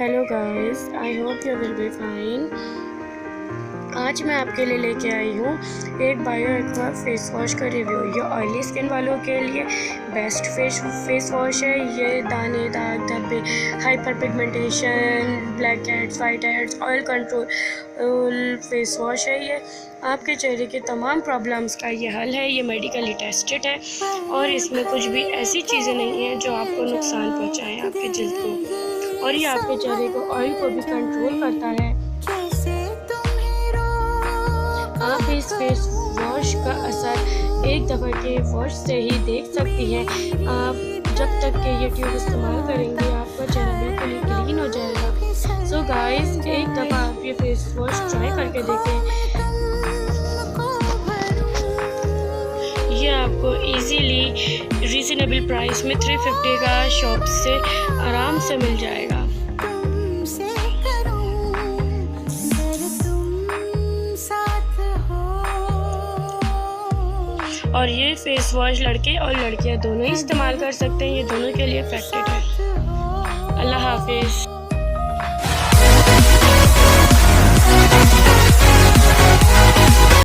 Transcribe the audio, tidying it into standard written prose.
Hello guys, I hope you will be fine. आज मैं आपके लिए लेके आई हूँ एक बायो एक्वा फेस वॉश का रिव्यू। ये ऑयली स्किन वालों के लिए बेस्ट फेस वॉश है। ये दाने, दाग धब्बे, hyper pigmentation, black heads, white heads, oil control face wash है। ये आपके चेहरे के तमाम प्रॉब्लम्स का ये हल है। ये मेडिकली टेस्टेड है और इसमें कुछ भी ऐसी चीज़ें नहीं हैं जो आपको नुकसान पहुँचाएँ आपके जल्द को। और ये आपके चेहरे को ऑयल को भी कंट्रोल करता है। आप इस फेस वॉश का असर एक दफ़ा के वॉश से ही देख सकती हैं। आप जब तक के ये ट्यूब इस्तेमाल करेंगे आपका चेहरा बिल्कुल ही क्लीन हो जाएगा। सो गाइस, एक दफ़ा आप ये फेस वॉश ट्राई करके देखें। ये आपको इजीली रीज़नेबल प्राइस में 350 का शॉप से आराम से मिल जाएगा। और ये फेस वॉश लड़के और लड़कियां दोनों ही इस्तेमाल कर सकते हैं। ये दोनों के लिए इफेक्टिव है। अल्लाह हाफिज़।